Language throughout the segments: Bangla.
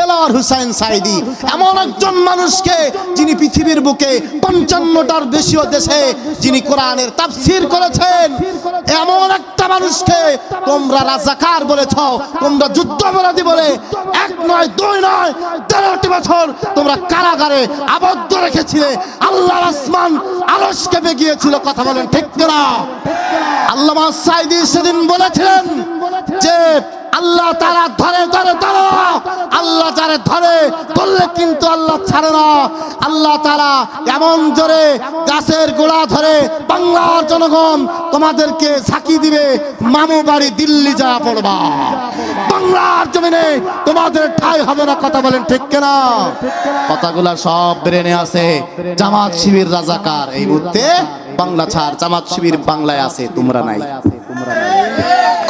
দেলোয়ার হোসেন সাঈদী এমন একজন মানুষকে যিনি পৃথিবীর বুকে 55টার বেশিও দেশে যিনি কোরআনের তাফসীর করেছেন, এমন একটা মানুষকে তোমরা রাজাকার বলেছ, তোমরা যুদ্ধাপরাধী বলে 1 নয় 2 নয় 13টি বছর তোমরা কারাগারে আবদ্ধ রেখেছিলে। আল্লাহর আসমান আরশ কেঁপে গিয়েছিল। কথা বলেন ঠিক কিনা? আল্লামা সাঈদী সেদিন বলেছিলেন যে আল্লাহ তাআলা ধরে ধরে ধরো, আল্লাহ যারে ধরে ধরলে কিন্তু আল্লাহ ছাড়ে না। আল্লাহ তাআলা এমন জোরে গাছের গোড়া ধরে বাংলার জনগণ তোমাদেরকে ঝাঁকি দিবে, মামু বাড়ি দিল্লি যা পড়বা, বাংলার জমিনে তোমাদের ঠাঁই হবে না। কথা বলেন ঠিক কিনা? কথাগুলা সব ব্রেনে আছে। জামাত শিবির রাজাকার এই মুহূর্তে বাংলা ছাড়, জামাত শিবির বাংলায় আছে, তোমরা নাই।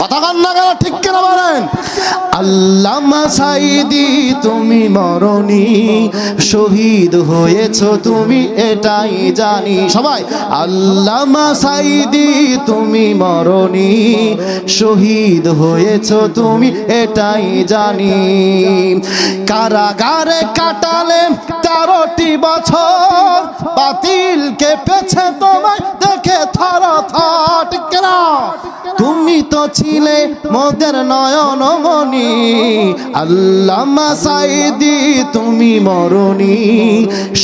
কথা কন না কেন? ঠিক কিনা বলেন? আল্লামা সাঈদী তুমি মরনি, শহীদ হয়েছ তুমি এটাই জানি। সবাই আল্লামা সাঈদী তুমি মরনি, শহীদ হয়েছ তুমি এটাই জানি। কারাগারে কাটালে 13টি বছর, বাতিল কেঁপেছে তোমায় দেখে থর থর। ঠিক কিনা? তুমি তো ছিলে মোদের নয়নমণি, আল্লামা সাঈদী তুমি মরনি,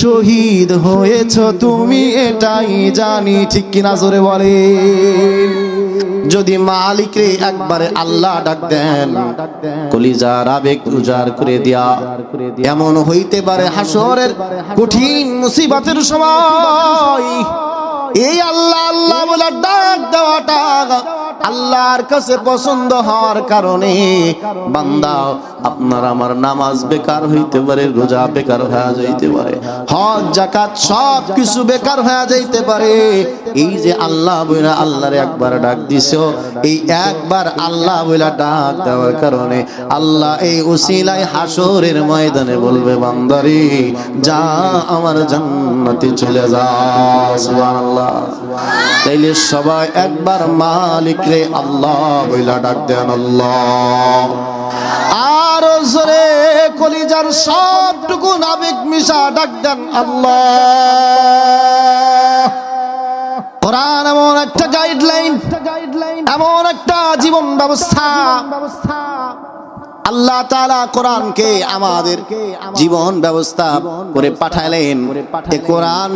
শহীদ হয়েছ তুমি এটাই জানি। ঠিক কিনা জোরে বলে? যদি মালিক রে একবারে আল্লাহ ডাক দেন, কলিজার আবেগ উজাড় করে দিয়া, এমন হইতে পারে হাসরের কঠিন মুসিবতের সময় এই আল্লাহ আল্লাহ বলে ডাক দেওয়াটা আল্লাহর কাছে পছন্দ হওয়ার কারণে বান্দা আপনার আমার নামাজ বেকার হইতে পারে, রোজা বেকার হয়ে যাইতে পারে, হজ যাকাত সব কিছু বেকার হয়ে যাইতে পারে। এই যে আল্লাহ বইলা আল্লাহরে একবার ডাক দিছো, এই একবার আল্লাহ বইলা ডাক দেওয়ার কারণে আল্লাহ এই উসিলায় হাসরের ময়দানে বলবে, বান্দারে যা আমার জান্নাতে চলে যা। সুবহানাল্লাহ। তাইলে সবাই একবার মালিক রে আল্লাহ বইলা ডাক দেন আল্লাহ। আর জোরে কলিজার সবটুকু আবেগ মিশা ডাক দেন আল্লাহ। কোরআন এমন একটা গাইডলাইন, এমন একটা জীবন ব্যবস্থা, আল্লাহ তাআলা কোরআনকে আমাদের জীবন ব্যবস্থা করে পাঠালেন। এই কোরআন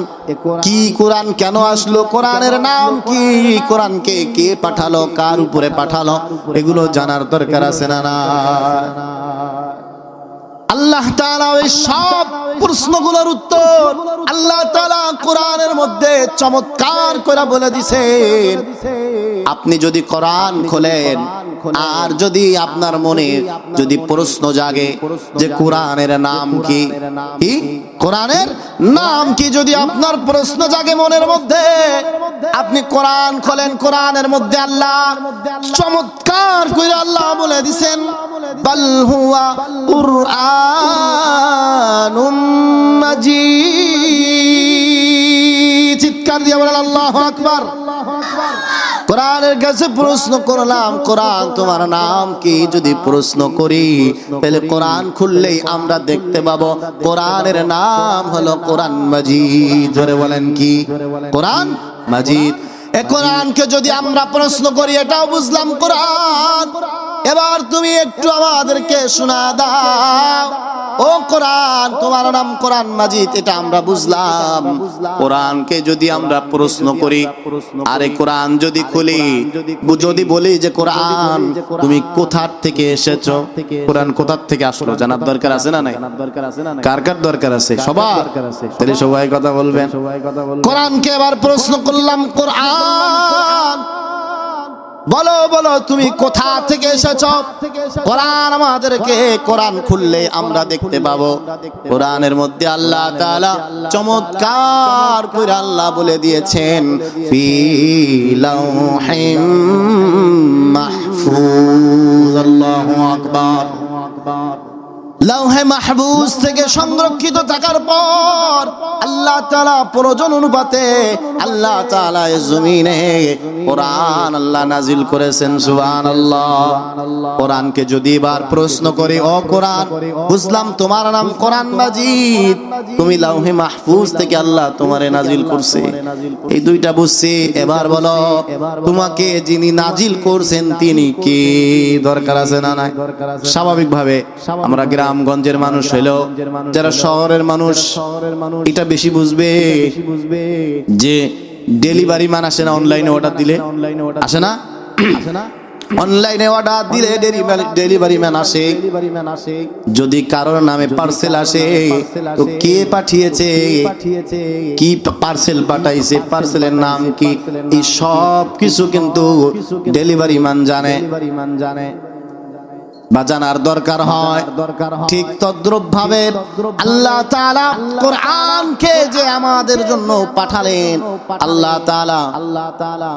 কি, কোরআন কেন আসলো, কোরআনের নাম কি, কোরআনকে কে পাঠালো, কার উপরে পাঠালো, এগুলো জানার দরকার আছে না? না। আল্লাহ তাআলা ওই সব প্রশ্নগুলোর উত্তর আল্লাহ তাআলা কোরআনের মধ্যে চমৎকার করে বলে দিয়েছেন। আপনি যদি কোরআন খোলেন আর যদি আপনার মনে যদি প্রশ্ন জাগে যে কোরআনের নাম কি, কোরআনের নাম কি, যদি আপনার প্রশ্ন জাগে মনের মধ্যে, আপনি কোরআন খোলেন, কোরআনের মধ্যে আল্লাহ চমৎকার করে আল্লাহ বলে দিয়েছেন, বাল হুয়া কুরআনুম মাজিদ। চিৎকার দিয়ে বলেন আল্লাহু আকবার। কোরআনের কাছে প্রশ্ন করলাম, কোরআন তোমার নাম কি? যদি প্রশ্ন করি তাহলে কোরআন খুললেই আমরা দেখতে পাবো কোরআনের নাম হলো কোরআন মাজিদ। জোরে বলেন কি? কোরআন মাজিদ। এই কোরআনকে যদি আমরা প্রশ্ন করি, এটাও বুঝলাম কোরআন। এবার তুমি একটু আমাদেরকে শোনা দাও, ও কোরআন তোমার নাম কোরআন মাজিদ, এটা আমরা বুঝলাম। কোরআনকে যদি আমরা প্রশ্ন করি, আরে কোরআন যদি খুলি, যদি বলি যে কোরআন তুমি কোথা থেকে এসেছো, কোরআন কোথা থেকে আসলো, জানার দরকার আছে না নাই? কার কার দরকার আছে? সবার। তাহলে সবাই কথা বলবেন। কোরআনকে এবার প্রশ্ন করলাম, কোরআন বলো বলো তুমি কোথা থেকে এসেছো? কোরআন আমাদেরকে, কোরআন খুললে আমরা দেখতে পাবো কোরআনের মধ্যে আল্লাহ তাআলা চমৎকার করে আল্লাহ বলে দিয়েছেন, ফি লাউহিম মাহফুজ। আল্লাহু আকবার। লাউহে মাহফুজ থেকে সংরক্ষিত থাকার পর আল্লাহ তাআলা প্রয়োজন অনুপাতে আল্লাহ তাআলা এই জমিনে কোরআন আল্লাহ নাজিল করেছেন। সুবহানাল্লাহ। কোরআনকে যদি এবার প্রশ্ন করে, ও কোরআন, বুঝলাম তোমার নাম কোরআন মাজিদ, তুমি লাউহে মাহফুজ থেকে আল্লাহ তোমারে নাজিল করছে, এই দুইটা বুঝছি, এবার বলো তোমাকে যিনি নাজিল করছেন তিনি কে? দরকার আছে না নাই? স্বাভাবিকভাবে আমরা গ্রামগঞ্জের মানুষ হইলেও যারা শহরের মানুষ এটা বেশি বুঝবে যে ডেলিভারি ম্যান আসে না, অনলাইনে অর্ডার দিলে আসে না, অনলাইনে অর্ডার দিলে ডেলিভারি ম্যান আসে। যদি কারোর নামে পার্সেল আসে তো কে পাঠিয়েছে, কি পার্সেল পাঠাইছে, পার্সেলের নাম কি, এই সব কিছু কিন্তু ডেলিভারি ম্যান জানে বা জানার দরকার হয়। ঠিক তদ্রূপ ভাবে আল্লাহ তাআলা কোরআনকে যে আমাদের জন্য পাঠালেন, আল্লাহ তাআলা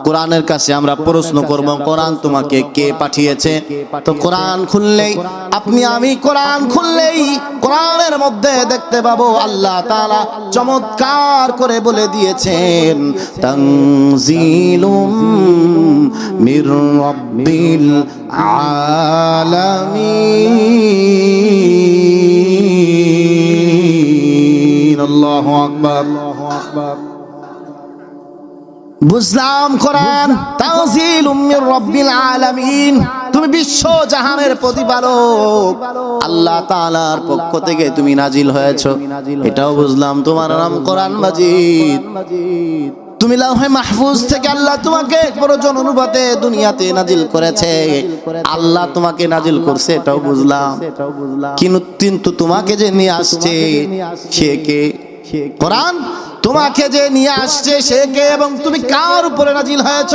কোরআনের কাছে আমরা প্রশ্ন করব, কোরআন তোমাকে কে পাঠিয়েছে? তো কোরআন খুললেই, আপনি আমি কোরআন খুললেই কোরআনের মধ্যে দেখতে পাবো আল্লাহ তাআলা চমৎকার করে বলে দিয়েছেন, তানজিলুম মির রাব্বিল আলামিন। আল্লাহু আকবার। বুঝলাম কোরআন তানজিলুম মির রাব্বিল আলামিন, তুমি বিশ্ব জাহানের প্রতিপালক আল্লাহ তাআলার পক্ষ থেকে তুমি নাজিল হয়েছো, এটাও বুঝলাম। তোমার নাম কোরআন মাজিদ, তুমি লাউহে মাহফুজ থেকে আল্লাহ তোমাকে প্রয়োজন অনুপাতে দুনিয়াতে নাজিল করেছে, আল্লাহ তোমাকে নাজিল করছে, এটাও বুঝলাম। কিন্তু তোমাকে যে নিয়ে আসছে সে কে? কোরআন তোমাকে যে নিয়ে আসছে সে কে এবং তুমি কার উপরে নাজিল হয়েছ?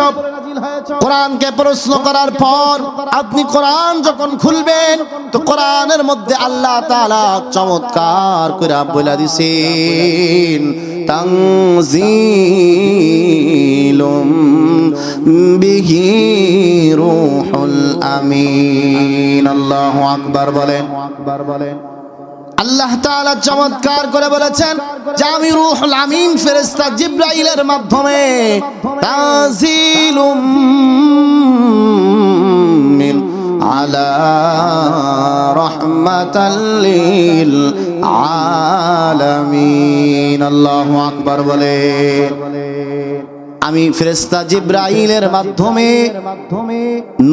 কোরআনকে প্রশ্ন করার পর আপনি কোরআন যখন খুলবেন তো কোরআনের মধ্যে আল্লাহ তাআলা চমৎকার করে বলে দিয়েছেন, তানজিলুম বিহি রূহুল আমিন। আল্লাহু আকবার বলেন। আল্লাহ তাআলা চমৎকার করে বলেছেন যে আমি রূহুল আমিন ফেরেশতা জিবরাইলের মাধ্যমে তানজিলুম মিন আলা রাহমাতাল লিল আলামিন। আল্লাহু আকবার বলে, আমি ফেরেশতা জিবরাইলের মাধ্যমে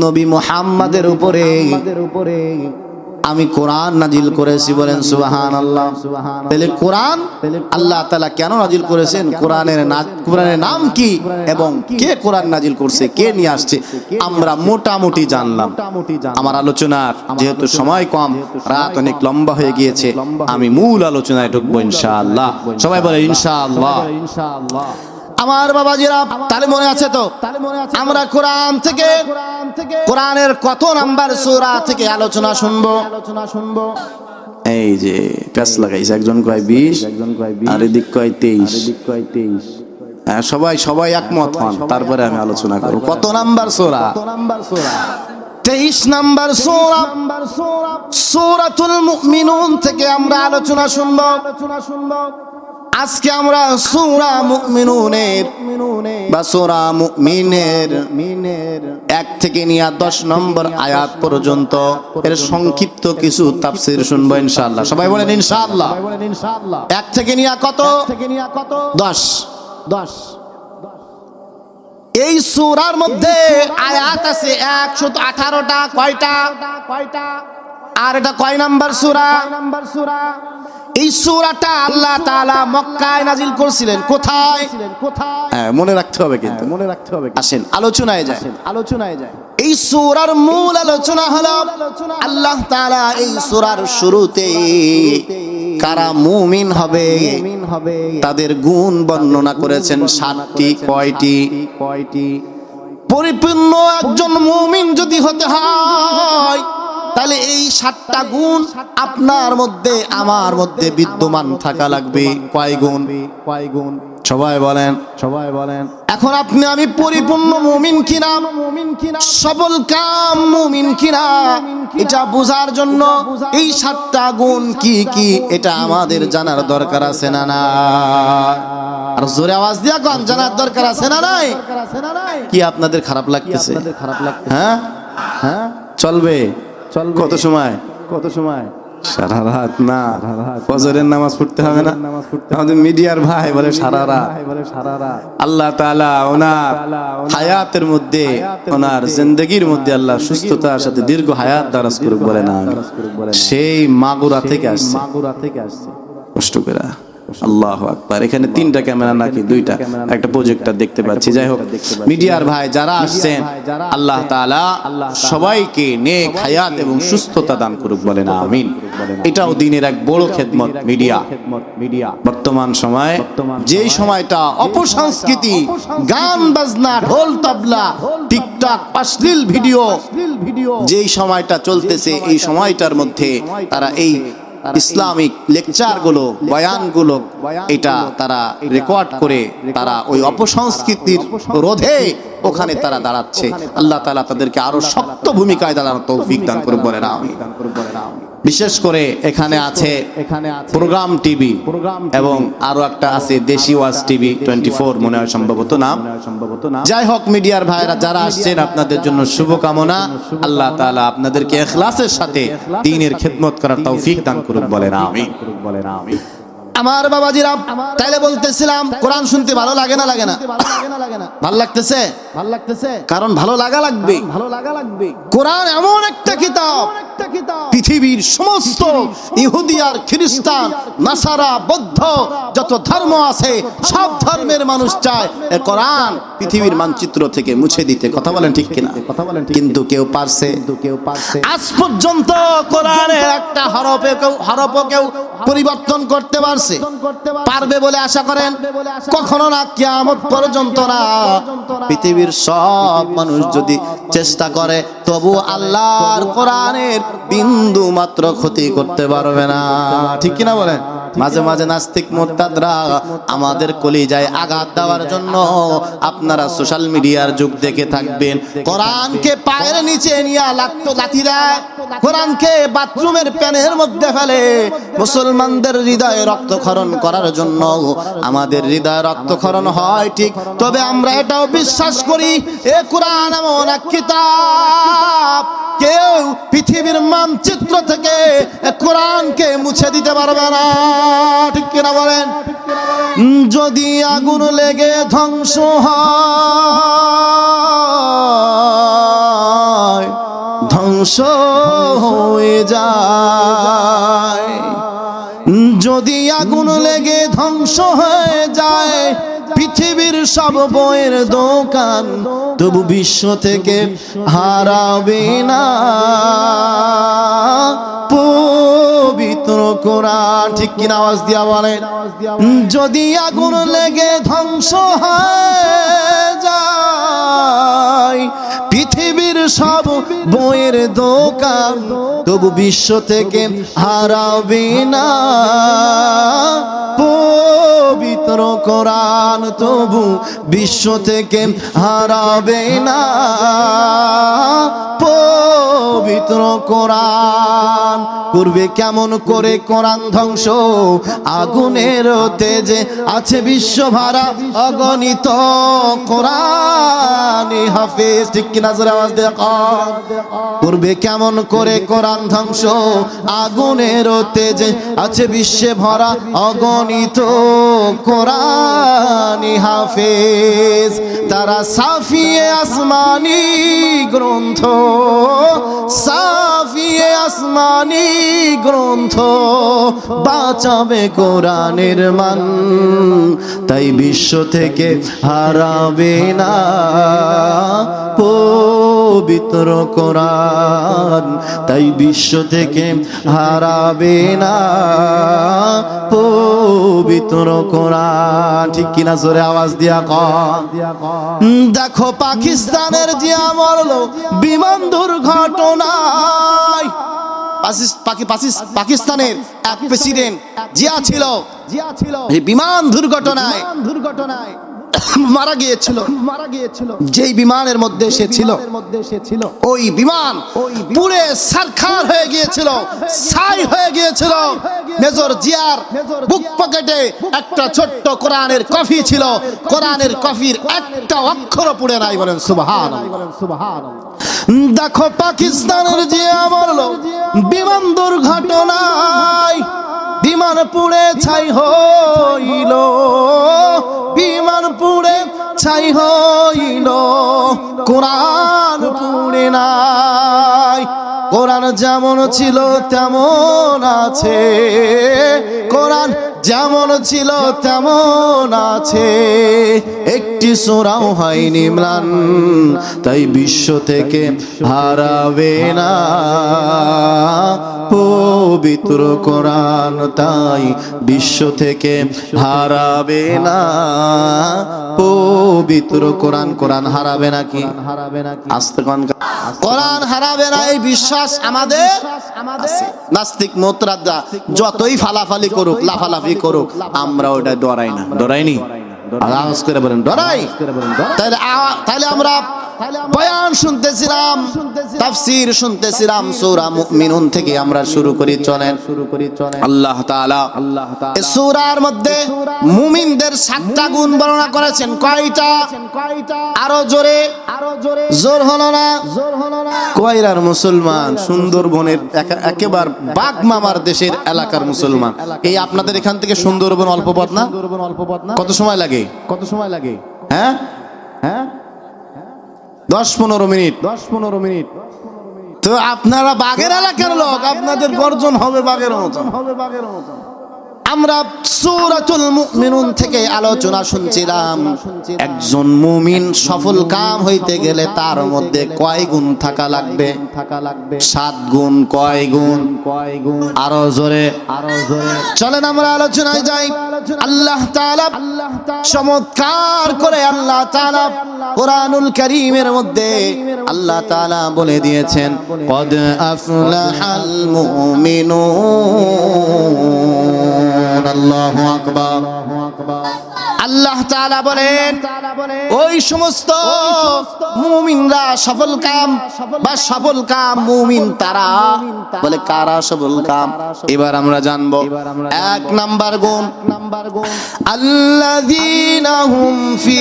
নবী মুহাম্মাদের উপরে আমি কোরআন নাজিল করেছি। বলেন সুবহানাল্লাহ। তাহলে কোরআন আল্লাহ তাআলা কেন নাজিল করেছেন, কোরআনের নাম কি এবং কে কোরআন নাজিল করছে, কে নিয়ে আসছে, আমরা মোটামুটি জানলাম। আমার আলোচনার যেহেতু সময় কম, রাত অনেক লম্বা হয়ে গিয়েছে, আমি মূল আলোচনায় ঢুকবো ইনশাআল্লাহ। সবাই বলে ইনশাআল্লাহ। আমার বাবাজিরা, তাহলে মনে আছে তো আমরা কোরআন থেকে কোরআনের কত নাম্বার সূরা থেকে আলোচনা শুনবো? এই যে প্যাচ লাগাইছে, একজন কয় 20, আর এদিক কয় 23। সবাই একমত হন, তারপরে আমি আলোচনা করব। কত নাম্বার সূরা? 23 নাম্বার সূরা, সূরাতুল মুমিনুন থেকে আমরা আলোচনা শুনবো। আজকে আমরা সূরা মুমিনুনের বা সূরা মুমিনের 1 থেকে নিয়ে 10 নম্বর আয়াত পর্যন্ত এর সংক্ষিপ্ত কিছু তাফসীর শুনবো ইনশাআল্লাহ। সবাই বলেন ইনশাআল্লাহ। 1 থেকে নিয়ে কত? 10। এই সূরার মধ্যে আয়াত আছে 118টা। কয়টা? আর এটা কয় নাম্বার সূরা? এই সূরাটা আল্লাহ তাআলা মক্কায় নাজিল করেছিলেন। কোথায়? মনে রাখতে হবে, কিন্তু মনে রাখতে হবে। আসেন আলোচনায় যায়। এই সূরার মূল আলোচনা হলো আল্লাহ তাআলা এই সূরার শুরুতে কারা মুমিন হবে তাদের গুণ বর্ণনা করেছেন 7টি। কয়টি? পরিপূর্ণ একজন মুমিন যদি হতে হয় তাহলে এই 7টা গুণ আপনার মধ্যে আমার মধ্যে বিদ্যমান থাকা লাগবে। কয় গুণ? সবাই বলেন, এখন আপনি আমি পরিপূর্ণ মুমিন কিনা, সবল কাম মুমিন কিনা, এটা বোঝার জন্য এই 7টা গুণ কি কি এটা আমাদের জানার দরকার আছে না না? আর জোরে আওয়াজ দিয়া কোন জানার দরকার আছে না নাই? কি আপনাদের খারাপ লাগতেছে? হ্যাঁ, চলবে কত সময়? সারা রাত না, ফজরের নামাজ পড়তে হবে না? আমাদের মিডিয়ার ভাই বলে সারা রাত। আল্লাহ তাআলা ওনার হায়াতের মধ্যে, ওনার জিন্দেগির মধ্যে আল্লাহ সুস্থতার সাথে দীর্ঘ হায়াত দারাজ করুক বলে না। সেই মাগুরা থেকে আসছে, কষ্ট করে। আল্লাহু আকবার। এখানে 3টা ক্যামেরা নাকি 2টা, একটা প্রজেক্টর দেখতে পাচ্ছি। যাই হোক, মিডিয়ার ভাই যারা আসছেন, আল্লাহ তাআলা সবাইকে নেক হায়াত এবং সুস্থতা দান করুক বলেন আমিন। এটাও দ্বীনের এক বড় খেদমত। মিডিয়া বর্তমান সময়, যেই সময়টা অপসংস্কৃতি, গান বাজনা, ঢোল তবলা, টিকটক, অশ্লীল ভিডিও যেই সময়টা চলতেছে, এই সময়টার মধ্যে তারা এই ইসলামিক লেকচার গুলো, বয়ান গুলো, এটা তারা রেকর্ড করে তারা ওই অপসংস্কৃতির রোধে ওখানে তারা দাঁড়াচ্ছে। আল্লাহ তাআলা তাদেরকে আরো শক্ত ভূমিকায় দাঁড়ানোর তৌফিক দান করুন বলেন আমিন। বিশেষ করে এখানে আছে প্রোগ্রাম টিভি এবং আরো একটা আছে দেশি ওয়াজ টিভি 24 মনে হয় সম্ভবত নাম। যাই হোক, মিডিয়ার ভাইরা যারা আসছেন, আপনাদের জন্য শুভকামনা। আল্লাহ তাআলা আপনাদেরকে ইখলাসের সাথে দ্বীনের খেদমত করার তৌফিক দান করুন বলেন আমিন। আমার বাবাজিরা, তাইলে বলতেছিলাম কোরআন শুনতে ভালো লাগে না? ভালো লাগতেছে? কারণ ভালো লাগা লাগবে। কোরআন এমন একটা কিতাব, পৃথিবীর সমস্ত ইহুদি আর খ্রিস্টান, নাসারা, বৌদ্ধ যত ধর্ম আছে, সব ধর্মের মানুষ চায় এই কোরআন পৃথিবীর মানচিত্র থেকে মুছে দিতে। কথা বলেন ঠিক কিনা? কিন্তু কেউ পারছে? আজ পর্যন্ত কোরআনের একটা হরফও কেউ পরিবর্তন করতে পারবে বলে আশা করেন? কখনো না, কিয়ামত পর্যন্ত না। পৃথিবীর সব মানুষ যদি চেষ্টা করে, তবু আল্লাহর কোরআনের বিন্দু মাত্র ক্ষতি করতে পারবে না। ঠিক কিনা বলেন? মাঝে মাঝে নাস্তিক মুরতাদরা আমাদের কলিজায় আঘাত দেওয়ার জন্য আপনারা সোশ্যাল মিডিয়ার যুগ দেখে থাকবেন। কোরআনকে পায়ের নিচে নিয়ে লাথি দেয়, কোরআনকে বাথরুমের প্যানের মধ্যে ফেলে। মুসলমানদের হৃদয়ে রক্তক্ষরণ করার জন্য আমাদের হৃদয়ে রক্তক্ষরণ হয় ঠিক, তবে আমরা এটাও বিশ্বাস করি এ কোরআন এমন এক কিতাব, কেউ পৃথিবীর মানচিত্র থেকে কোরআনকে মুছে দিতে পারবে না। ঠিক কিনা বলেন? যদি আগুন লেগে ধ্বংস হয়, ধ্বংস হয়ে যায়। যদি আগুন লেগে ধ্বংস হয়ে যায় পৃথিবীর সব বইয়ের দোকান, তবু বিশ্ব থেকে হারাবে না পবিত্র কোরআন। ঠিক কিনা? আওয়াজ দিয়া বলেন। যদি আগুন লেগে ধ্বংস হয়ে যায় পৃথিবীর সব বইয়ের দোকান, তবু বিশ্ব থেকে হারাবে না পবিত্র কোরআন, তবু বিশ্ব থেকে হারাবে না পবিত্র কোরআন। করবে কেমন করে কোরআন ধ্বংস? আগুনের তেজে আছে বিশ্ব ভরা অগণিত কোরআন হাফেজ। ঠিক কিনা? জোরে আওয়াজ দিয়ে কর। করবে কেমন করে কোরআন ধ্বংস? আগুনের তেজে আছে বিশ্বে ভরা অগণিত কোরআন হাফেজ। তারা সাফিয়ে আসমানি গ্রন্থ, সাফিয়ে আসমানি গ্রন্থ বাঁচাবে কোরআনের মান, তাই বিশ্ব থেকে হারাবে না পবিত্র কোরআন, তাই বিশ্ব থেকে হারাবে না পবিত্র কোরআন। ঠিক কিনা জোরে আওয়াজ দিয়া কন। দেখো পাকিস্তানের জিয়া মরলো বিমান দুর্ঘটনায়। পাকিস্তানের এক প্রেসিডেন্ট জিয়া ছিল, এই বিমান দুর্ঘটনায় মারা গিয়েছিল। যেই বিমানের মধ্যে সে ছিল, ওই বিমান পুরে সারখার হয়ে গিয়েছিল, ছাই হয়ে গিয়েছিল। মেজর জিয়ার বুক পকেটে একটা ছোট্ট কোরআনের কপি ছিল, কোরআনের কপির একটা অক্ষর পড়ে নাই। বলেন সুবহানাল্লাহ। দেখো পাকিস্তানের জিয়া মরলো বিমান দুর্ঘটনায়, বিমান পুড়ে ছাই হইল, বিমান পুড়ে ছাই হইল, কোরআন পুড়ে নাই। কোরআন যেমন ছিল তেমন আছে, কোরআন যেমন ছিল তেমন আছে, একটি সূরাও হয়নি ম্লান, তাই বিশ্ব থেকে হারাবে না পবিত্র কোরআন, তাই বিশ্ব থেকে হারাবে না পবিত্র কোরআন। কোরআন হারাবে নাকি? আস্তে কোন কোরআন হারাবে না এই বিশ্বাস আমাদের আছে। নাস্তিক মোতরাদ্দা যতই ফালাফালি করুক, লাফালাফি করুক, আমরা ওটা ডরাই না। ডরাইনি? আওয়াজ করে বলেন ডরাই। তাহলে আমরা বয়ান শুনতেছিলাম, তাফসীর শুনতেছিলাম, সূরা মুমিনুন থেকে আমরা শুরু করি। চলেন আল্লাহ তাআলা এই সূরার মধ্যে মুমিনদের 7টা গুণ বর্ণনা করেছেন। কয়টা? আরো জোরে, জোর হলো না। কয়রার মুসলমান, সুন্দরবনের একেবারে বাঘ মামার দেশের এলাকার মুসলমান। এই আপনাদের এখান থেকে সুন্দরবন অল্প পথ না? কত সময় লাগে? হ্যাঁ, 10-15 মিনিট। তো আপনারা বাঘের এলাকার লোক, আপনাদের গর্জন হবে বাঘের মতো। আমরা সূরাতুল মুমিনুন থেকে আলোচনা শুনছিলাম। একজন মুমিন সফল কাম হইতে গেলে তার মধ্যে কয় গুণ থাকা লাগবে? 7 গুণ। কয় গুণ? আরো জোরে। চলেন আমরা আলোচনায় যাই। আল্লাহ তাআলা চমৎকার করে আল্লাহ তাআলা কোরআনুল কারীমের মধ্যে আল্লাহ তাআলা বলে দিয়েছেন, কদ আফলাহাল মুমিনুন। আল্লাহু আকবার। আল্লাহ তাআলা বলেন ওই সমস্ত মুমিনরা সফল কাম বা সফল কাম মুমিন তারা। বলে কারা সফল কাম? এবার আমরা জানবো। 1 নাম্বার গুণ, আল্লাযীনা হুম ফি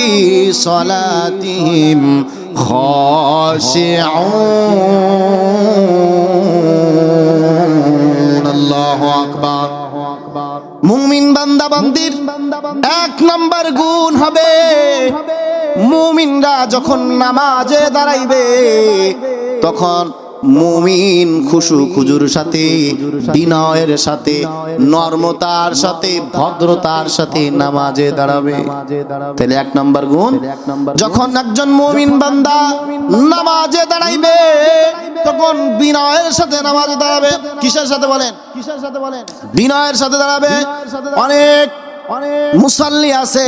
সালাতিহিম খাশিউন। আল্লাহু আকবার। মুমিন বান্দা বান্দির 1 নাম্বার গুণ হবে, মুমিনরা যখন নামাজে দাঁড়াইবে তখন মুমিন খুশু খুজুর সাথে, বিনয়ের সাথে, নরমতার সাথে, ভদ্রতার সাথে নামাজে দাঁড়াবে। তাহলে 1 নাম্বার গুণ, যখন একজন মুমিন বান্দা নামাজে দাঁড়াইবে তখন বিনয়ের সাথে নামাজে দাঁড়াবে। কিসের সাথে বলেন? বিনয়ের সাথে দাঁড়াবে। অনেক মুসাল্লি আছে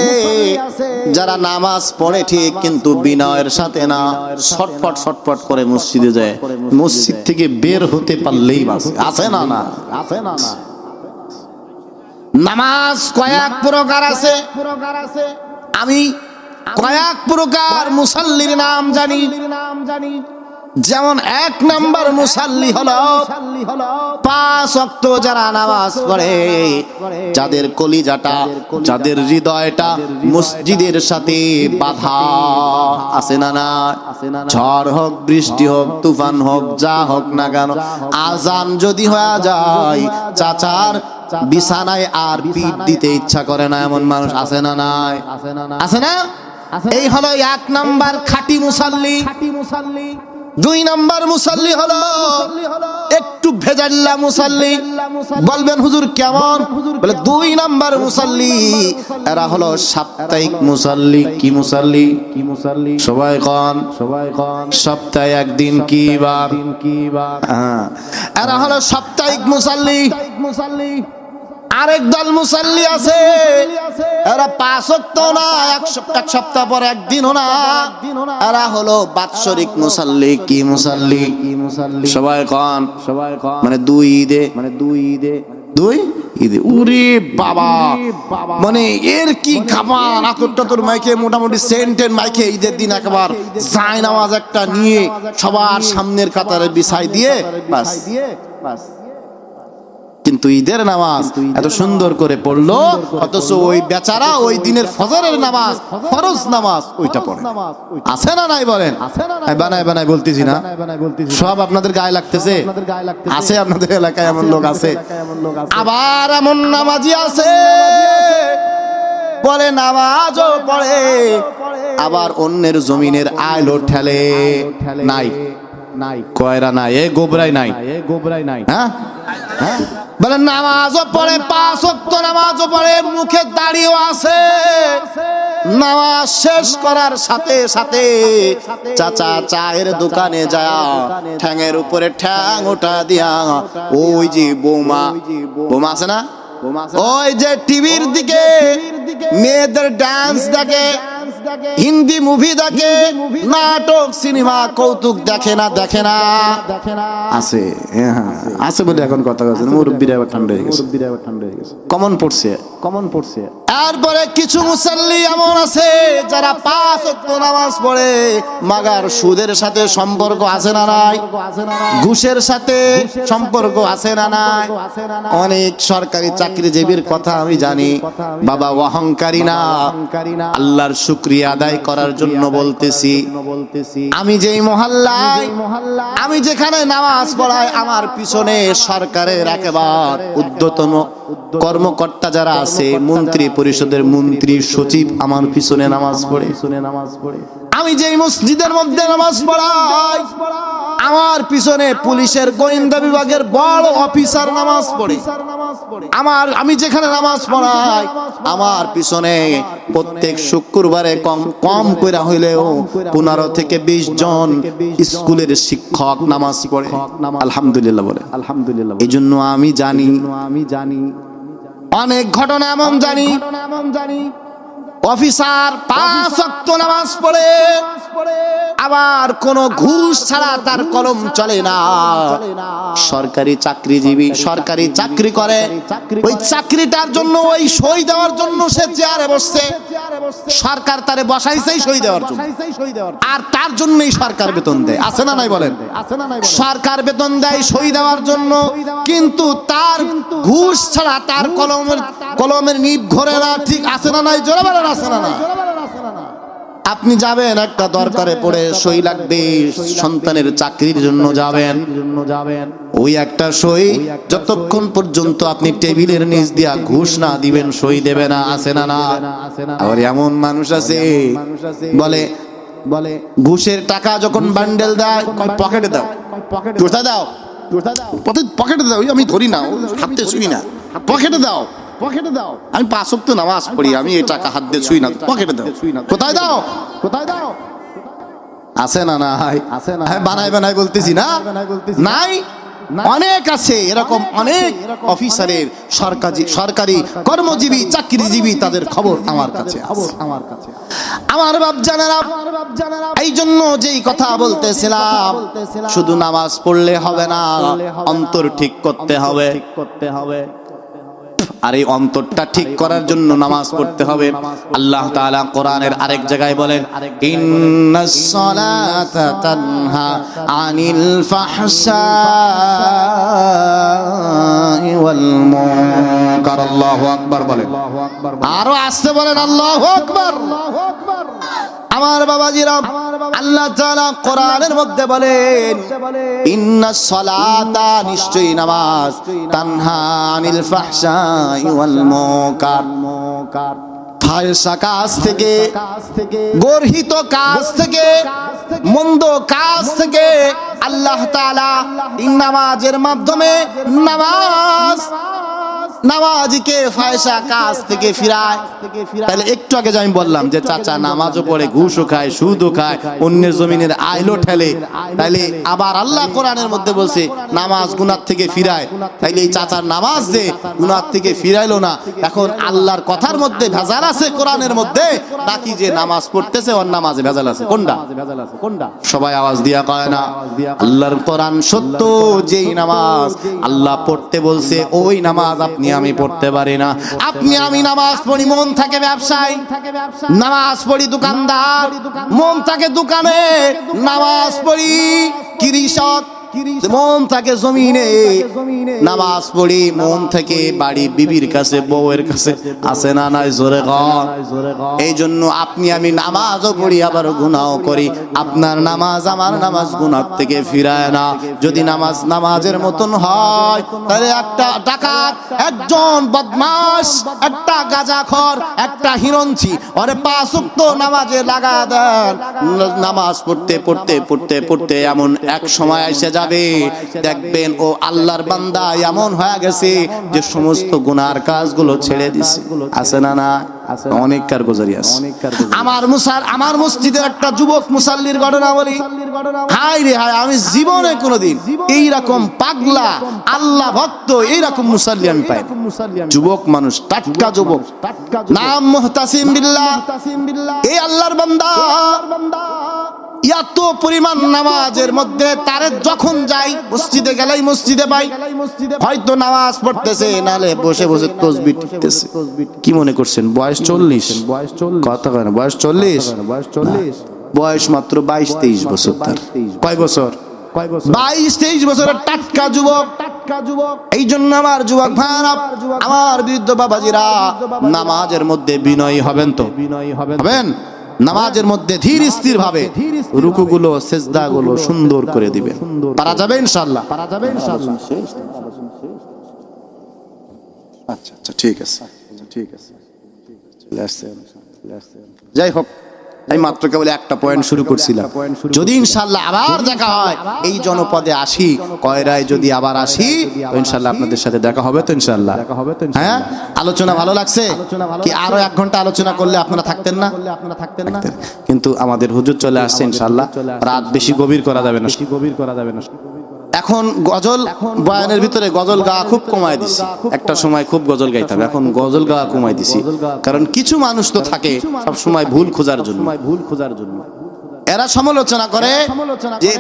যারা নামাজ পড়ে ঠিক, কিন্তু বিনয়ের সাথে না, ছটফট করে মসজিদে যায়, মসজিদ থেকে বের হতে পারলেই বাঁচে। আছে না? না আছে না? নামাজ কয়েক প্রকার আছে। আমি কয়েক প্রকার মুসাল্লির নাম জানি। যেমন 1 নাম্বার মুসাল্লি হলো 5 ওয়াক্ত যারা নামাজ পড়ে, যাদের কলিজাটা, যাদের হৃদয়টা মসজিদের সাথে বাঁধা। আছে না? না। ঝড় হোক, বৃষ্টি হোক, তুফান হোক, যা হোক না কেন, আজান যদি হয়ে যায় চাচার বিছানায় আর পিঠ দিতে ইচ্ছা করে না, এমন মানুষ আছে না? নাই? আছে না? এই হলো 1 নাম্বার খাঁটি মুসাল্লি। 2 নাম্বার মুসাল্লি হলো একটু ফেজাল্লা মুসাল্লি। বলবেন হুজুর কেমন? বলে 2 নাম্বার মুসাল্লি, এরা হলো সাপ্তাহিক মুসাল্লি। কি মুসাল্লি? কি মুসাল্লি? সবাই কোন সপ্তাহে একদিন কি বার? এরা হলো সাপ্তাহিক মুসাল্লি। আরেক দল মুসাল্লি আছে, এরা 5 ওয়াক্ত না, এক সপ্তাহ পর একদিনও না, এরা হলো বাৎসরিক মুসাল্লি। কি মুসাল্লি? সবাই কোন মানে 2 ঈদে, উরে বাবা, মানে এর কি খাবার আতর মাইকে, মোটামুটি সেন্টের মাইকে ঈদের দিন একবার জায় নামাজ একটা নিয়ে সবার সামনের কাতারে বিছাই দিয়ে বাস। কিন্তু ঈদের নামাজ এত সুন্দর করে পড়লো, অথচ ওই বেচারা ওই দিনের ফজরের নামাজ, ফরজ নামাজ ওইটা পড়ে। আছে না নাই বলেন? বানায় বলতেছি না, সব আপনাদের গায়ে লাগতেছে। আছে আপনাদের এলাকায় এমন লোক আছে। আবার এমন নামাজি আছে বলে নামাজও পড়ে, আবার অন্যের জমিনের আইলো ঠেলে। নাই কয়রা নাই, এ গোবরাই নাই, হ্যাঁ বলে নামাজও পড়ে, 5 ওয়াক্ত নামাজও পড়ে, মুখে দাড়িও আছে। নামাজ শেষ করার সাথে সাথে চাচা চায়ের দোকানে যায় ঠ্যাঙের উপরে ঠ্যাং ওটা দিয়া ওই যে বৌমা আছে না, ওই যে টিভির দিকে মেয়েদের ডান্স দেখে, হিন্দি মুভি দেখে, নাটক সিনেমা কৌতুক দেখে না আছে আছে বলে এখন কথা বলছে। মুরব্বিরা এবার ঠান্ডা হয়ে গেছে, কমন পড়ছে। তারপরে কিছু মুসাল্লি এমন আছে যারা 5 ওয়াক্ত নামাজ পড়ে, মাগার সুদের সাথে সম্পর্ক আছে না নাই? ঘুষের সাথে সম্পর্ক আছে না নাই? অনেক সরকারি চাকরিজীবীর কথা আমি জানি, বাবা অহংকারী না, আল্লাহর শুকরিয়া আদায় করার জন্য বলতেছি। আমি যেই মহল্লায়, আমি যেখানে নামাজ পড়াই, আমার পিছনে সরকারের একেবারে ঊর্ধ্বতন কর্মকর্তা যারা আছে, মন্ত্রী পরিষদের মন্ত্রী সচিব আমার পিছনে নামাজ পড়ে। আমি যেই মসজিদের মধ্যে নামাজ পড়াই, আমার পিছনে পুলিশের গোয়েন্দা বিভাগের বড় অফিসার নামাজ পড়ে। আমি যেখানে নামাজ পড়াই, আমার পিছনে প্রত্যেক শুক্রবারে কম করে হইলেও 15 থেকে 20 জন স্কুলের শিক্ষক নামাজ পড়ে। আলহামদুলিল্লাহ বলে। এই জন্য আমি জানি অনেক ঘটনা এমন জানি, অফিসার 5 ওয়াক্ত নামাজ পড়ে, আবার কোন ঘুষ ছাড়া তার কলম চলে না। সরকারি চাকরিজীবী, সরকারি চাকরি করে, ওই চাকরিটার জন্য, ওই সই দেওয়ার জন্য সে চেয়ারে বসছে। সরকার তারে বসাইছেই সই দেওয়ার জন্য, আর তার জন্যই সরকার বেতন দেয়। আছে না নাই বলেন? সরকার বেতন দেয় সই দেওয়ার জন্য, কিন্তু তার ঘুষ ছাড়া তার কলমের নিব ঘরে না। ঠিক আছে না নাই? জোরে বলেন আছে না না? আপনি যাবেন একটা দরকারে পড়ে, সই লাগবে, সন্তানের চাকরির জন্য যাবেন, ওই একটা সই যতক্ষণ পর্যন্ত আপনি টেবিলের নিচ দিয়া ঘুষ না দিবেন সই দেবে না। আছে না না? আবার এমন মানুষ আছে বলে ঘুষের টাকা যখন বান্ডেল দেয়, পকেটে দাও, কোথায় দাও, পকেটে দাও, আমি ধরি না, হাতে ছুঁই না, পকেটে দাও। আমি 5 ওয়াক্ত নামাজ পড়ি, আমি এই টাকা হাত দিয়ে ছুঁই না, পকেটে দাও। কোথায় দাও? আছে না নাই? বানাই বলতেছি না, নাই? অনেক আছে এরকম, অনেক অফিসারের, সরকারি কর্মজীবী, চাকরিজীবী, তাদের খবর আমার কাছে আছে। আমার বাপ জানেরা, এই জন্য যেই কথা বলতেছিলাম, শুধু নামাজ পড়লে হবে না, অন্তর ঠিক করতে হবে। আর এই অন্তরটা ঠিক করার জন্য নামাজ পড়তে হবে। আল্লাহ তাআলা কোরআনের আরেক জায়গায় বলেন, ইন্নাস সালাতা তানহা আনিল ফাহশাই ওয়াল মুনকার। আল্লাহু আকবার বলেন, আরো আসতে বলেন আল্লাহু আকবার। আমার বাবাজিরা, আল্লাহ তাআলা কোরআনের মধ্যে বলেন, ইন্নাস সালাতা, নিশ্চয়ই নামাজ, তানহা আনিল ফাহশাই ওয়াল মুনকার, ফায়সা কাজ থেকে, গর্হিত কাজ থেকে, মন্দ কাজ থেকে আল্লাহ তাআলা এই নামাজের মাধ্যমে নামাজকে ফায়সা কাজ থেকে ফিরায়। তাহলে একটু আগে আমি বললাম যে চাচা নামাজও পড়ে, ঘুষও খায়, সুদও খায়, অন্যের জমিনের আইলো ঠেলে, তাইলে আবার আল্লাহ কোরআনের মধ্যে বলছে নামাজ গুনাহ থেকে ফিরায়। তাইলে এই চাচার নামাজ যে গুনাহ থেকে ফিরাইলো না, এখন আল্লাহর কথার মধ্যে ভেজাল আছে কোরআনের মধ্যে, নাকি যে নামাজ পড়তেছে ওর নামাজে ভেজাল আছে? কোনটা? সবাই আওয়াজ দিয়া কয় না আল্লাহর কোরআন সত্য। যেই নামাজ আল্লাহ পড়তে বলছে ওই নামাজ আপনি আমি পড়তে পারি না। আপনি আমি নামাজ পড়ি, মন থাকে ব্যবসায়ী, নামাজ পড়ি দোকানদার, মন থাকে দোকানে, নামাজ পড়ি কৃষক, মন থাকে জমিনে, নামাজ পড়ি মন থেকে বাড়ি বিবির কাছে, বউয়ের কাছে, আছে না নাই? জোরে কর। এই জন্য আপনি আমি নামাজও পড়ি আবার গুনাহও করি। আপনার নামাজ আমার নামাজ গুনাহ থেকে ফিরায় না। যদি নামাজের মতন হয়, তাহলে একটা ডাকাত, একজন বদমাশ, একটা গাঁজাখোর, একটা হিরঞ্চি ওরে 5 ওয়াক্ত নামাজে লাগা দেন। নামাজ পড়তে পড়তে পড়তে পড়তে এমন এক সময় এসে যাবে, দেখবেন ও আল্লাহর বান্দা এমন হয়ে গেছে যে সমস্ত গুনার কাজগুলো ছেড়ে দিছে। আছে না না? অনেক কারগুজারি আছে। আমার মসজিদের একটা যুবক মুসাল্লির ঘটনা বলি। হায় রে হায়, আমি জীবনে কোনোদিন এইরকম পাগলা আল্লাহ ভক্ত এইরকম মুসাল্লি আমি পাই। যুবক মানুষ, টাটকা যুবক, নাম মুহতাসিম বিল্লাহ। এই আল্লাহর বান্দা এত পরিমাণ নামাজের মধ্যে, তারে যখন যাই মসজিদে গেলেই মসজিদে পাই, হয়তো নামাজ পড়তেছে, নালে বসে বসে তাসবিহ টিপতেছে। কি মনে করছেন বয়স 40? কথা কয় না, বয়স 40? বয়স মাত্র 22-23 বছর। তার কয় বছর? 22-23 বছরের টাটকা যুবক। এই জন্য আমার যুবক ভাইরা, আমার বৃদ্ধ বাবাজিরা, নামাজের মধ্যে বিনয়ী হবেন তো? হবেন। নামাজের মধ্যে ধীর স্থির ভাবে রুকুগুলো, সেজদাগুলো সুন্দর করে দিবেন। পারা যাবে ইনশাআল্লাহ? আচ্ছা আচ্ছা, ঠিক আছে। যাই হোক, আমি মাত্র কেবল একটা পয়েন্ট শুরু করছিলাম। যদি ইনশাআল্লাহ আবার দেখা হয়, এই জনপদে আসি, কয়রায় যদি আবার আসি, তো ইনশাআল্লাহ আপনাদের সাথে দেখা হবে তো ইনশাআল্লাহ? হ্যাঁ, আলোচনা ভালো লাগছে কি? আরো 1 ঘন্টা আলোচনা করলে আপনারা থাকতেন না? কিন্তু আমাদের হুজুর চলে আসছে ইনশাআল্লাহ, রাত বেশি গভীর করা যাবে না। এখন গজল বয়ানের ভিতরে গজল গাওয়া খুব কমায় দিছি। একটা সময় খুব গজল গাইতাম, এখন গজল গাওয়া কমায় দিছি। কারণ কিছু মানুষ তো থাকে সব সময় ভুল খোঁজার জন্য। এরা সমালোচনা করে যে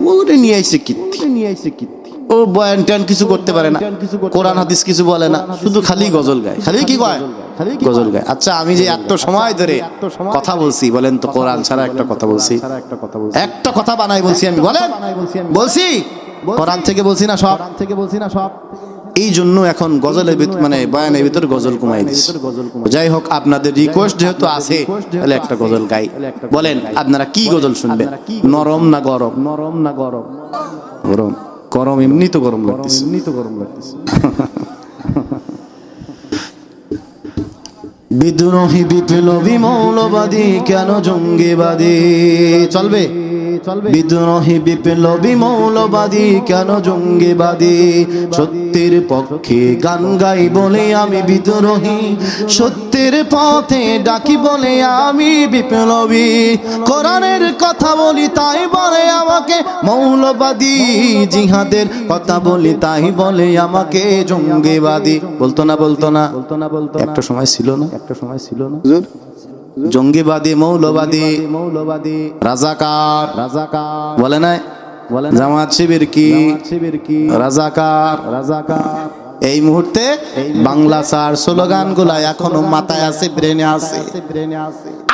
ওরে নিয়ে আইছে কীর্তি, ও বয়ান ট্যান কিছু করতে পারে না, কোরআন হাদিস কিছু বলে না, শুধু খালি গজল গায়। খালি কি কয়? গজল গায়। আচ্ছা, আমি যে এত সময় ধরে কথা বলছি, বলেন তো কোরআন ছাড়া একটা কথা বলছি? একটা কথা বানাই বলছি আমি? বলেন, বলছি? কোরআন থেকে বলছি না সব? এই জন্য এখন গজলের মানে বয়ানের ভিতর গজল কমাই দিচ্ছে। যাই হোক, আপনাদের রিকোয়েস্ট যেহেতু আছে, তাহলে একটা গজল গাই। বলেন আপনারা কি গজল শুনবেন? নরম না গরম? গরম। এমনি তো গরম লাগতেছে। বিদ্রোহী বিপ্লবী মৌলবাদী কেন জঙ্গিবাদী? চলবে? বিদ্রোহী বিপ্লবী মৌলবাদী কেন জঙ্গিবাদী? সত্যের পক্ষে গান গাই বলে আমি বিদ্রোহী, সত্যের পথে ডাকি বলে আমি বিপ্লবী, কোরআনের কথা বলি তাই বলে আমাকে মৌলবাদী, জিহাদের কথা বলি তাই বলে আমাকে জঙ্গিবাদী। বলতো না? একটা সময় ছিল না? জঙ্গিবাদী, মৌলবাদী, রাজাকার বলে নাই? জামাত শিবির কি রাজাকার? এই মুহূর্তে বাংলা সার স্লোগান গুলা এখনো মাথায় আছে, ব্রেনে আছে।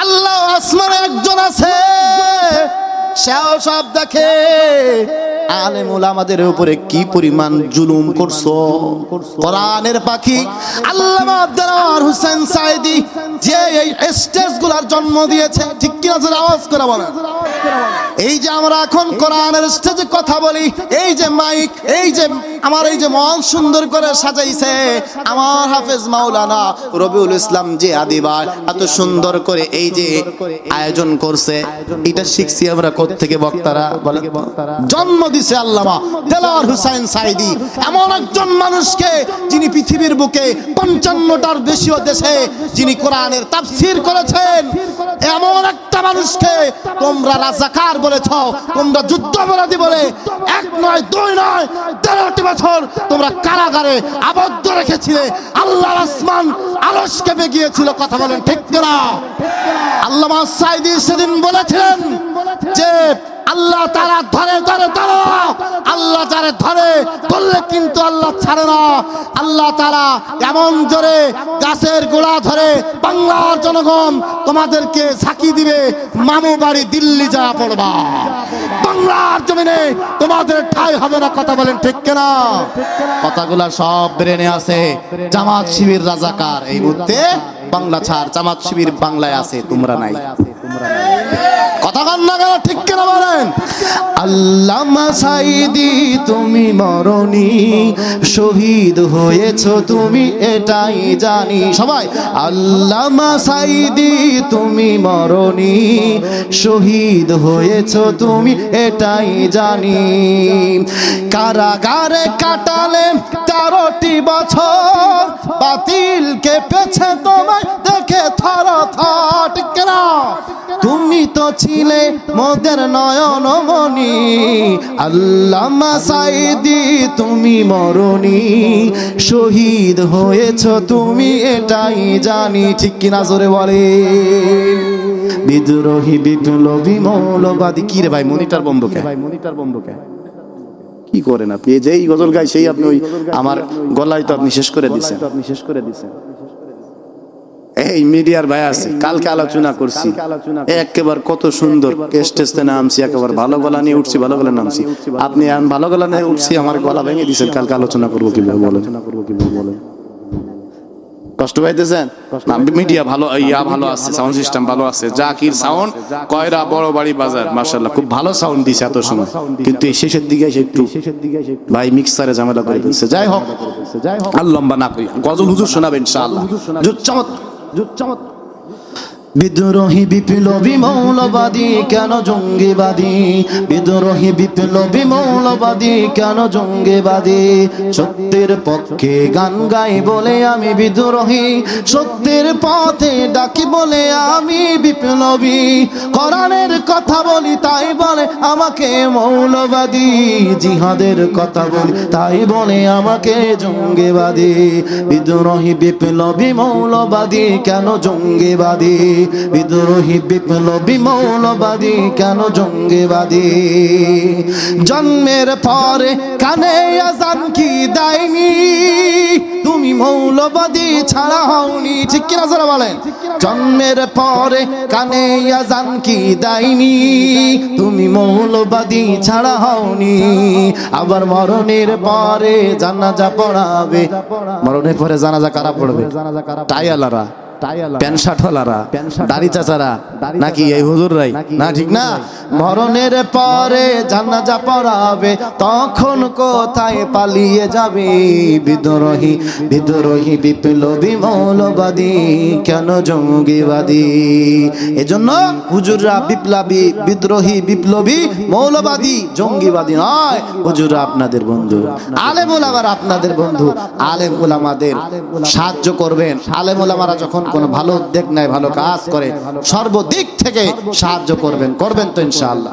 আল্লাহ আসমানে একজন আছে, সেও সব দেখে, আলেম ওলামাদের উপরে কি পরিমাণ জুলুম করছো। কোরআনের পাখি আল্লামা দেলোয়ার হোসেন সাঈদী যে এই স্টেজগুলোর জন্ম দিয়েছে, ঠিক কি না? আওয়াজ করে বলেন। এই যে আমরা এখন কোরআনের স্টেজে কথা বলি, এই যে মাইক, এই যে আমার এই যে মন সুন্দর করে সাজাইছে আমার হাফেজ মাওলানা রবিউল ইসলাম যে আদিবাই, এত সুন্দর করে এই যে আয়োজন করছে, এটা শিখছি আমরা কোত্থেকে? বক্তারা বলে জন্ম দিছে আল্লামা দেলোয়ার হোসেন সাঈদী, এমন একজন মানুষকে যিনি পৃথিবীর বুকে 55টার বেশিও দেশে যিনি কোরআনের তাফসীর করেছেন, এমন একটা মানুষকে তোমরা রাজাকার বলেছ, তোমরা যুদ্ধাপরাধী বলে 1 নয় 2 নয় 13টি বছর তোমরা কারাগারে আবদ্ধ রেখেছিলে। আল্লাহর আসমান আরশ কেঁপে গিয়েছিল। কথা বলেন ঠিক না? আল্লামা সাঈদী সেদিন বলেছিলেন যে আল্লাহ তারা ধরে ধরে ধরো, আল্লাহ যারে ধরে ধরলে কিন্তু আল্লাহ ছাড়ে না। আল্লাহ তারা এমন জোরে গাছের গোড়া ধরে বাংলার জনগণ তোমাদেরকে ঝাঁকি দিবে, মামু বাড়ি দিল্লি যা পড়বা, বাংলার জমিনে তোমাদের ঠাঁই হবে না। কথা বলেন ঠিক কিনা? কথাগুলা সব ব্রেনে আছে। জামাত শিবির রাজাকার এই মুহূর্তে বাংলা ছাড়, জামাত শিবির বাংলায় আছে, তোমরা নাই। কথা কন না কেন? ঠিক কিনা বলেন? আল্লামা সাঈদী তুমি মরনি, শহীদ হয়েছো তুমি এটাই জানি। সবাই আল্লামা সাঈদী তুমি মরনি, শহীদ হয়েছো তুমি এটাই জানি। কারাগারে কাটালে 13টি বছর, বাতিল কেঁপেছে তোমায় দেখে থরথর। ঠিক কিনা? তুমি তো ছিলে মোদের নয়নমণি, আল্লামা সাঈদী তুমি মরনি, শহীদ হয়েছো তুমি এটাই জানি। ঠিক কিনা? জোরে বলে। বিদ্রোহী বিপ্লবী মৌলবাদী। কি রে ভাই, মনিটর বন্ধ কে? মনিটর বন্ধ কে? কি করেন আপনি? যেই গজল গাই সেই আপনি ওই আমার গলায় তো আপনি শেষ করে দিচ্ছেন। এই মিডিয়ার ভাই আছে, কালকে আলোচনা করছি, একেবারে কত সুন্দর স্টেজে নামছি, একেবারে ভালো গলা নিয়ে উঠছি, ভালো গলা নামছি। আপনি ভালো গলা নিয়ে উঠছি, আমার গলা ভেঙে দিচ্ছেন। কালকে আলোচনা করবো কিভাবে বলেন? কষ্ট পাইতেছেন? মিডিয়া ভালো, ভালো আছে, সাউন্ড সিস্টেম ভালো আছে, জাকির সাউন্ড কয়রা বড় বাড়ি বাজার, মাশাআল্লাহ খুব ভালো সাউন্ড দিছে এত সময়, কিন্তু এই শেষের দিকে একটু ভাই মিক্সারে ঝামেলা করে দিচ্ছে। যাই হোক, আর লম্বা না করি, গজল হুজুর শোনাবেন ইনশাআল্লাহ। বিদ্রোহী বিপ্লবী মৌলবাদী কেন জঙ্গিবাদী, বিদ্রোহী বিপ্লবী মৌলবাদী কেন জঙ্গিবাদী। সত্যের পক্ষে গান গাই বলে আমি বিদ্রোহী, সত্যের পথে ডাকি বলে আমি বিপ্লবী। কোরআনের কথা বলি তাই বলে আমাকে মৌলবাদী, জিহাদের কথা বলি তাই বলে আমাকে জঙ্গিবাদী। বিদ্রোহী বিপ্লবী মৌলবাদী কেন জঙ্গিবাদী, বিদ্রোহী বিপ্লবী মৌলবাদী কেন জঙ্গিবাদী। জন্মের পরে কানে আযান কি দেয়নি, তুমি মৌলবাদী ছাড়া হওনি। ঠিক কিনা যারা বলেন? জন্মের পরে কানে আযান কি দেয়নি, তুমি মৌলবাদী ছাড়া হওনি। আবার মরণের পরে জানাজা পড়াবে, মরণের পরে জানাজা কারা পড়বে? টাইয়ালারা, প্যান্ট-শার্টওয়ালারা, দাড়ি চাচারা, নাকি এই হুজুররাই? না, ঠিক না? মরণের পরে জানাজা পড়াবে, তখন কোথায় পালিয়ে যাবে? বিদ্রোহী বিদ্রোহী বিপ্লবী মৌলবাদী কেন জঙ্গিবাদী। এজন্য হুজুররা বিপ্লবী বিদ্রোহী বিপ্লবী মৌলবাদী, জঙ্গিবাদী নয়। হুজুররা আপনাদের বন্ধু, আলেম ওলামারা আপনাদের বন্ধু। আলেম ওলামাদের সাহায্য করবেন। আলেম ওলামারা যখন কোনো ভালো উদ্যোগ নেয়, ভালো কাজ করে, সর্বদিক থেকে সাহায্য করবেন তো ইনশাআল্লাহ।